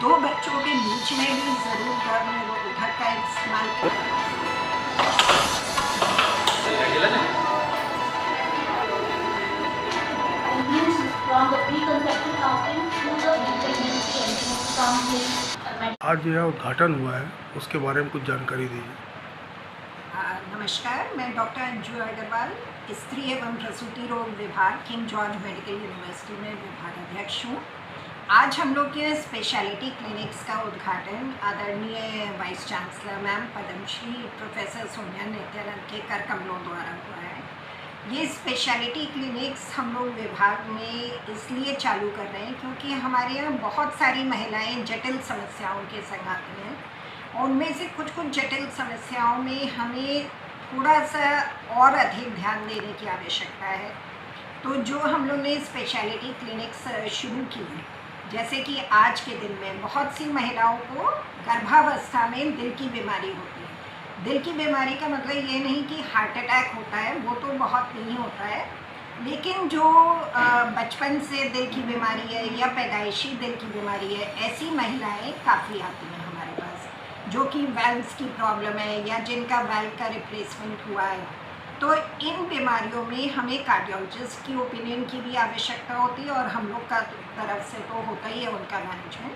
दो बच्चों के बीच में भी ज़रूर गर्भ निरोधक का इस्तेमाल करें। From the preconception counseling to the pregnancy and counseling. आज जो है उद्घाटन हुआ है, उसके बारे में कुछ जानकारी दीजिए। नमस्कार, मैं डॉक्टर अंजू अग्रवाल, स्त्री एवं प्रसूति रोग विभाग, किंग जॉर्ज मेडिकल यूनिवर्सिटी में विभाग अध्यक्ष हूँ। आज हम लोग के स्पेशलिटी क्लिनिक्स का उद्घाटन आदरणीय vice chancellor ma'am Padmashri professor Sonia Nityanand के कर कमलों द्वारा हुआ है। ये स्पेशलिटी क्लिनिक्स हम लोग विभाग में इसलिए चालू कर रहे हैं क्योंकि हमारे यहाँ बहुत सारी महिलाएं जटिल समस्याओं के संग आती हैं। उनमें से कुछ जटिल समस्याओं में हमें थोड़ा सा और अधिक ध्यान देने की आवश्यकता है। तो जो हम लोग ने स्पेशलिटी क्लिनिक्स शुरू की है, जैसे कि आज के दिन में बहुत सी महिलाओं को गर्भावस्था में दिल की बीमारी होती है। दिल की बीमारी का मतलब ये नहीं कि हार्ट अटैक होता है, वो तो बहुत नहीं होता है, लेकिन जो बचपन से दिल की बीमारी है या पैदाइशी दिल की बीमारी है, ऐसी महिलाएं काफ़ी आती हैं हमारे पास, जो कि वेल्व्स की प्रॉब्लम है या जिनका वेल्व का रिप्लेसमेंट हुआ है। तो इन बीमारियों में हमें कार्डियोलॉजिस्ट की ओपिनियन की भी आवश्यकता होती है और हम लोग का तरफ से तो होता ही है उनका मैनेजमेंट।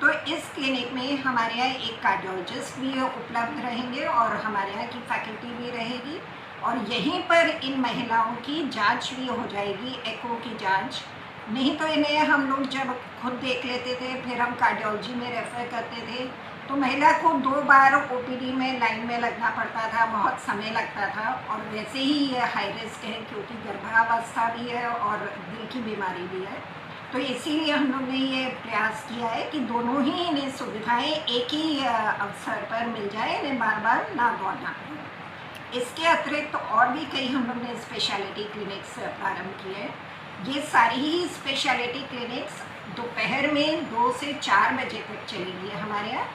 तो इस क्लिनिक में हमारे यहाँ एक कार्डियोलॉजिस्ट भी उपलब्ध रहेंगे और हमारे यहाँ की फैकल्टी भी रहेगी और यहीं पर इन महिलाओं की जांच भी हो जाएगी, एको की जांच। नहीं तो इन्हें हम लोग जब खुद देख लेते थे, फिर हम कार्डियोलॉजी में रेफ़र करते थे, तो महिला को 2 बार ओपीडी में लाइन में लगना पड़ता था, बहुत समय लगता था। और वैसे ही ये हाई रिस्क है क्योंकि गर्भावस्था भी है और दिल की बीमारी भी है। तो इसीलिए हम लोग ने ये प्रयास किया है कि दोनों ही इन्हें सुविधाएं एक ही अवसर पर मिल जाए, इन्हें बार बार ना दौड़ना पड़े। इसके अतिरिक्त तो और भी कई हम लोग ने स्पेशलिटी क्लिनिक्स प्रारंभ किए हैं। ये सारी ही स्पेशलिटी क्लिनिक्स दोपहर में 2 से 4 बजे तक चलेगी हमारे यहाँ।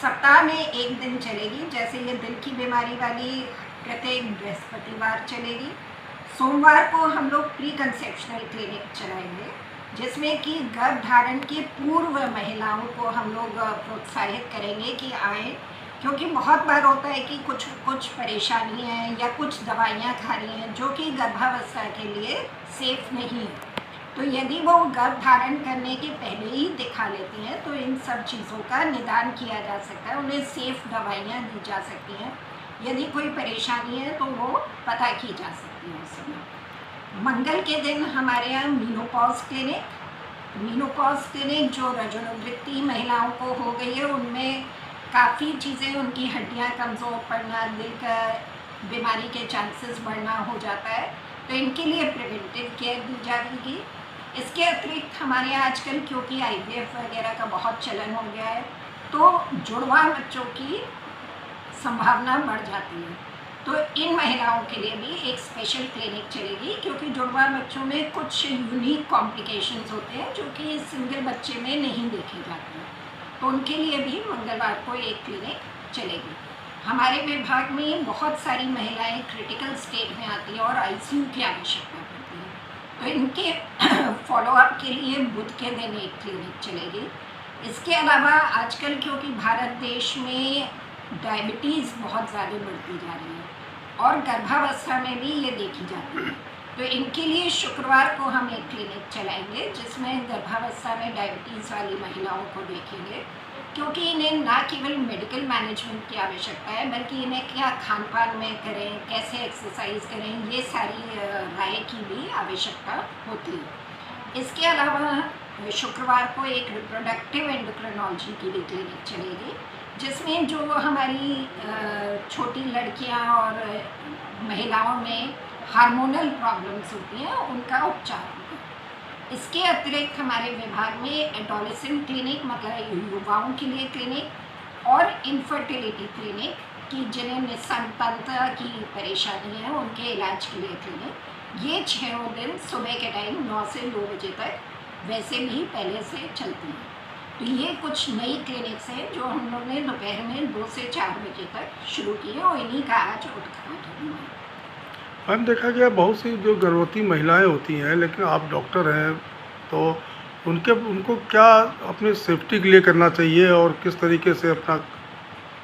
सप्ताह में 1 दिन चलेगी, जैसे ये दिल की बीमारी वाली प्रत्येक बृहस्पतिवार चलेगी। सोमवार को हम लोग प्री कंसेप्शनल क्लिनिक चलाएंगे, जिसमें कि गर्भ धारण के पूर्व महिलाओं को हम लोग प्रोत्साहित करेंगे कि आए, क्योंकि बहुत बार होता है कि कुछ परेशानी है या कुछ दवाइयाँ खा रही हैं जो कि गर्भावस्था के लिए सेफ़ नहीं है। तो यदि वो गर्भ धारण करने के पहले ही दिखा लेती हैं तो इन सब चीज़ों का निदान किया जा सकता है, उन्हें सेफ़ दवाइयाँ दी जा सकती हैं। यदि कोई परेशानी है तो वो पता की जा सकती है उस समय। मंगल के दिन हमारे यहाँ मीनोपॉज क्लिनिक जो रजोनिवृत्ति महिलाओं को हो गई है, उनमें काफ़ी चीज़ें, उनकी हड्डियाँ कमज़ोर पड़ना, दिल का बीमारी के चांसेस बढ़ना हो जाता है, तो इनके लिए प्रिवेंटिव केयर दी जाएगी। इसके अतिरिक्त हमारे यहाँ आजकल क्योंकि IVF वगैरह का बहुत चलन हो गया है, तो जुड़वा बच्चों की संभावना बढ़ जाती है। तो इन महिलाओं के लिए भी एक स्पेशल क्लिनिक चलेगी, क्योंकि जुड़वा बच्चों में कुछ यूनिक कॉम्प्लिकेशंस होते हैं जो कि सिंगल बच्चे में नहीं देखे जाते हैं। तो उनके लिए भी मंगलवार को एक क्लिनिक चलेगी। हमारे विभाग में बहुत सारी महिलाएं क्रिटिकल स्टेट में आती हैं और ICU की आवश्यकता पड़ती है, तो इनके फॉलोअप के लिए बुध के दिन एक क्लिनिक चलेगी। इसके अलावा आजकल क्योंकि भारत देश में डायबिटीज़ बहुत ज़्यादा बढ़ती जा रही है और गर्भावस्था में भी ये देखी जाती है, तो इनके लिए शुक्रवार को हम एक क्लिनिक चलाएंगे जिसमें गर्भावस्था में डायबिटीज़ वाली महिलाओं को देखेंगे, क्योंकि इन्हें ना केवल मेडिकल मैनेजमेंट की आवश्यकता है बल्कि इन्हें क्या खान पान में करें, कैसे एक्सरसाइज करें, ये सारी राय की भी आवश्यकता होती है। इसके अलावा शुक्रवार को एक रिप्रोडक्टिव एंडोक्रिनोलॉजी की भी क्लिनिक चलेगी, जिसमें जो हमारी छोटी लड़कियां और महिलाओं में हार्मोनल प्रॉब्लम्स होती हैं उनका उपचार होगा। इसके अतिरिक्त हमारे विभाग में एडोलेसेंट क्लिनिक, मतलब युवाओं के लिए क्लिनिक, और इनफर्टिलिटी क्लिनिक की जिन्हें निसंतानता की परेशानी है उनके इलाज के लिए क्लिनिक, ये 6 दिन सुबह के टाइम 9 से 2 बजे तक वैसे भी पहले से चलती हैं। तो ये कुछ नई क्लिनिक्स हैं जो हम लोग ने दोपहर में 2 से 4 बजे तक शुरू की है और इन्हीं का आज उद्घाटन हुआ है। मैम, देखा गया बहुत सी जो गर्भवती महिलाएं होती हैं, लेकिन आप डॉक्टर हैं तो उनको क्या अपनी सेफ्टी के लिए करना चाहिए और किस तरीके से अपना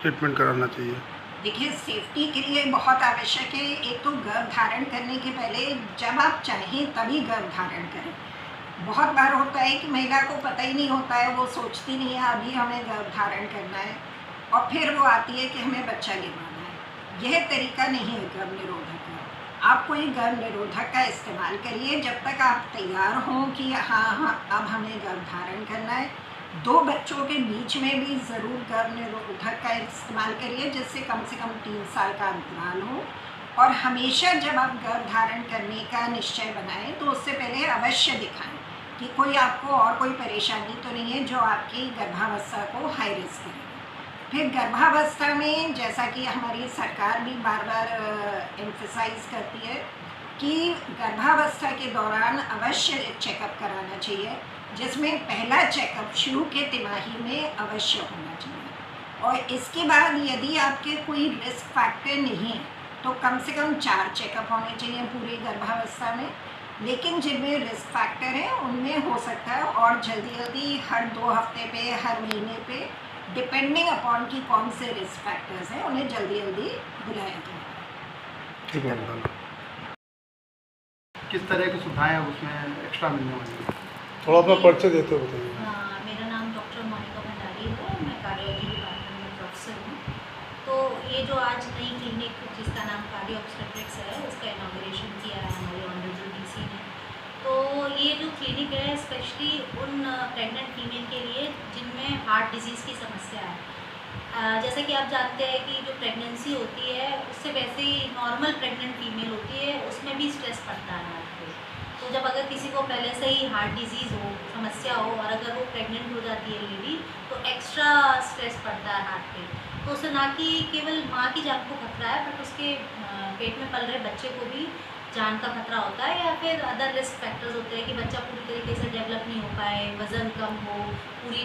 ट्रीटमेंट कराना चाहिए? देखिए, सेफ्टी के लिए बहुत आवश्यक है। एक तो गर्भ धारण करने के पहले जब आप चाहें तभी गर्भ धारण करें। बहुत बार होता है कि महिला को पता ही नहीं होता है, वो सोचती नहीं है अभी हमें गर्भ धारण करना है, और फिर वो आती है कि हमें बच्चा लेवाना है। यह तरीका नहीं है गर्भ निरोधक का। आप कोई गर्भ निरोधक का इस्तेमाल करिए जब तक आप तैयार हों कि हाँ अब हमें गर्भ धारण करना है। 2 बच्चों के बीच में भी ज़रूर गर्भ निरोधक का इस्तेमाल करिए, जिससे कम से कम 3 साल का अंतराल हो। और हमेशा जब आप गर्भ धारण करने का निश्चय बनाएं तो उससे पहले अवश्य दिखाएं कि कोई आपको और कोई परेशानी तो नहीं है जो आपकी गर्भावस्था को हाई रिस्क है। फिर गर्भावस्था में जैसा कि हमारी सरकार भी बार बार एम्फसाइज करती है कि गर्भावस्था के दौरान अवश्य चेकअप कराना चाहिए, जिसमें पहला चेकअप शुरू के तिमाही में अवश्य होना चाहिए। और इसके बाद यदि आपके कोई रिस्क फैक्टर नहीं है तो कम से कम 4 चेकअप होने चाहिए पूरी गर्भावस्था में। लेकिन जिनमें रिस्क फैक्टर है उनमें हो सकता है और जल्दी हर 2 हफ्ते पे, हर महीने पे, डिपेंडिंग अपॉन कि कौन से रिस्क फैक्टर्स हैं, उन्हें जल्दी बुलाया जाए। ठीक है। किस तरह की सुविधाएं उसमें एक्स्ट्रा मिलने वाली है? थोड़ा अपना परिचय देते हो बताइए। मेरा नाम डॉक्टर मोनिका भंडारी है, मैं कार्डियोलॉजी डिपार्टमेंट में प्रोफेसर हूँ। तो ये जो आज नई क्लिनिक जिसका नाम कार्डियो ऑब्स्टेट्रिक्स है, उसका इनॉग्रेशन किया है हमारे ऑनरेबल डीसी ने। तो ये जो क्लिनिक है स्पेशली उन प्रेग्नेंट फीमेल के लिए जिनमें हार्ट डिजीज़ की समस्या है। जैसा कि आप जानते हैं कि जो प्रेगनेंसी होती है उससे वैसे ही नॉर्मल प्रेग्नेंट फीमेल होती है, उसमें भी स्ट्रेस पड़ता है हार्ट पे। तो जब अगर किसी को पहले से ही हार्ट डिजीज़ हो, समस्या हो, और अगर वो प्रेग्नेंट हो जाती है लेडी, तो एक्स्ट्रा स्ट्रेस पड़ता है हार्ट पे। तो उससे ना कि केवल माँ की जान को खतरा है, बट उसके पेट में पल रहे बच्चे को भी जान का खतरा होता है, या फिर अदर रिस्क फैक्टर्स होते हैं कि बच्चा पूरी तरीके से डेवलप नहीं हो पाए, वज़न कम हो, पूरी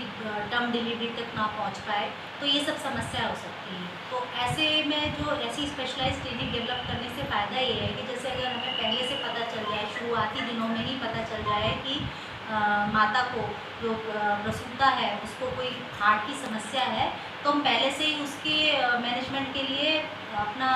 टर्म डिलीवरी तक ना पहुंच पाए, तो ये सब समस्या हो सकती है। तो ऐसे में जो ऐसी स्पेशलाइज्ड क्लिनिक डेवलप करने से फ़ायदा ये है कि जैसे अगर हमें पहले से पता चल जाए, शुरुआती दिनों में ही पता चल जाए कि माता को जो प्रसूता है उसको कोई हार्ट की समस्या है, तो हम पहले से ही उसके मैनेजमेंट के लिए अपना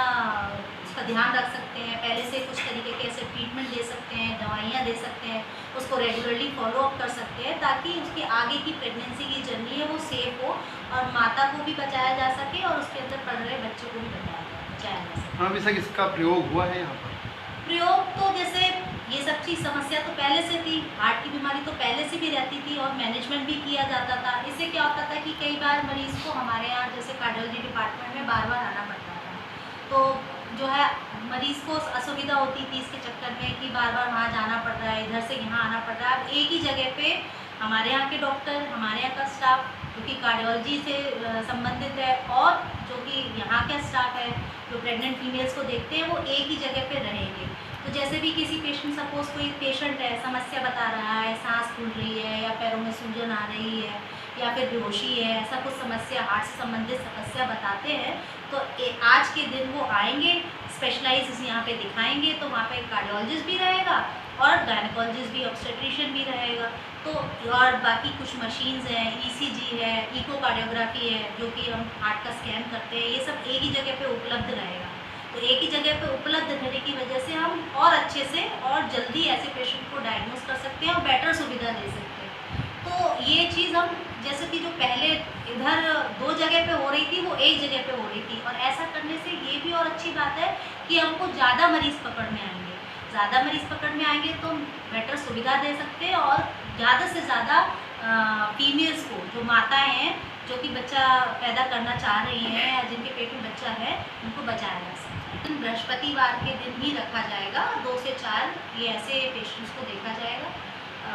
उसका ध्यान रख सकते हैं। पहले से कुछ तरीके के ऐसे ट्रीटमेंट दे सकते हैं, दवाइयाँ दे सकते हैं, उसको रेगुलरली फॉलो अप कर सकते हैं, ताकि उसकी आगे की प्रेगनेंसी की जर्नी है वो सेफ हो और माता को भी बचाया जा सके और उसके अंदर पड़ रहे बच्चे को भी बचाया जा सके। हाँ, वैसा इसका प्रयोग हुआ है यहाँ पर? प्रयोग तो जैसे ये सब चीज़ समस्या तो पहले से थी, हार्ट की बीमारी तो पहले से भी रहती थी और मैनेजमेंट भी किया जाता था। इससे क्या होता था कि कई बार मरीज़ को हमारे यहाँ जैसे कार्डियोलॉजी डिपार्टमेंट में बार बार आना पड़ता था, तो जो है मरीज़ को असुविधा होती थी इसके चक्कर में कि बार बार वहाँ जाना पड़ रहा है, इधर से यहाँ आना पड़ रहा है। अब एक ही जगह पे हमारे यहाँ के डॉक्टर, हमारे यहाँ का स्टाफ जो कि कार्डियोलॉजी से संबंधित है, और जो कि यहाँ का स्टाफ है जो प्रेग्नेंट फीमेल्स को देखते हैं, वो एक ही जगह पे रहेंगे। तो जैसे भी किसी पेशेंट, सपोज कोई पेशेंट है, समस्या बता रहा है, सांस फूल रही है या पैरों में सूजन आ रही है या फिर बेहोशी है, ऐसा कुछ समस्या, हार्ट से संबंधित समस्या बताते हैं, तो आज के दिन वो आएंगे, स्पेशलाइज यहाँ पे दिखाएंगे, तो वहाँ पे कार्डियोलॉजिस्ट भी रहेगा और गायनेकोलॉजिस्ट भी, ऑब्स्टेट्रिशियन भी रहेगा। तो और बाकी कुछ मशीन्स हैं, ईसीजी है, इकोकार्डियोग्राफी है, जो कि हम हार्ट का स्कैन करते हैं, ये सब एक ही जगह पे उपलब्ध रहेगा। तो एक ही जगह पे उपलब्ध रहने की वजह से हम और अच्छे से और जल्दी ऐसे पेशेंट को डायग्नोस कर सकते हैं और बेटर सुविधा दे सकते हैं। तो ये चीज़ हम, जैसे कि जो पहले इधर 2 जगह पे हो रही थी, वो एक जगह पे हो रही थी, और ऐसा करने से ये भी और अच्छी बात है कि हमको ज़्यादा मरीज़ पकड़ में आएंगे। ज़्यादा मरीज़ पकड़ में आएंगे तो हम बेटर सुविधा दे सकते हैं और ज़्यादा से ज़्यादा फीमेल्स को, जो माताएँ हैं जो कि बच्चा पैदा करना चाह रही हैं या जिनके पेट में बच्चा है, उनको बचाया जा सकता है। बृहस्पतिवार के दिन ही रखा जाएगा, 2 से 4 ये ऐसे पेशेंट्स को देखा जाएगा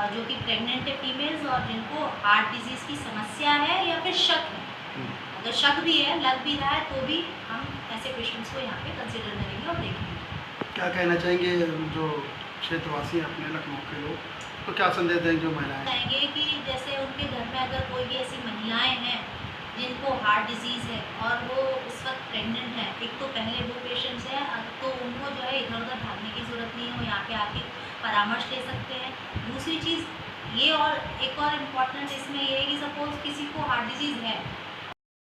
जो कि प्रेग्नेंट है फीमेल्स और जिनको हार्ट डिजीज़ की समस्या है या फिर शक है। अगर शक भी है, लग भी रहा है, तो भी हम ऐसे पेशेंट्स को यहाँ पे कंसिडर करेंगे और देखेंगे। क्या कहना चाहेंगे जो क्षेत्रवासी हैं अपने लखनऊ के लोग, तो क्या संदेश देंगे जो महिलाएं? चाहेंगे कि जैसे उनके घर में अगर कोई भी ऐसी महिलाएं हैं जिनको हार्ट डिजीज़ है और वो इस वक्त प्रेग्नेंट है, एक तो पहले वो पेशेंट्स हैं, तो उनको जो है इधर उधर भागने की ज़रूरत नहीं है, वो यहाँ पे आके परामर्श ले सकते हैं। दूसरी चीज़ ये और एक एक और इम्पॉर्टेंट इसमें ये है कि सपोज किसी को हार्ट डिजीज़ है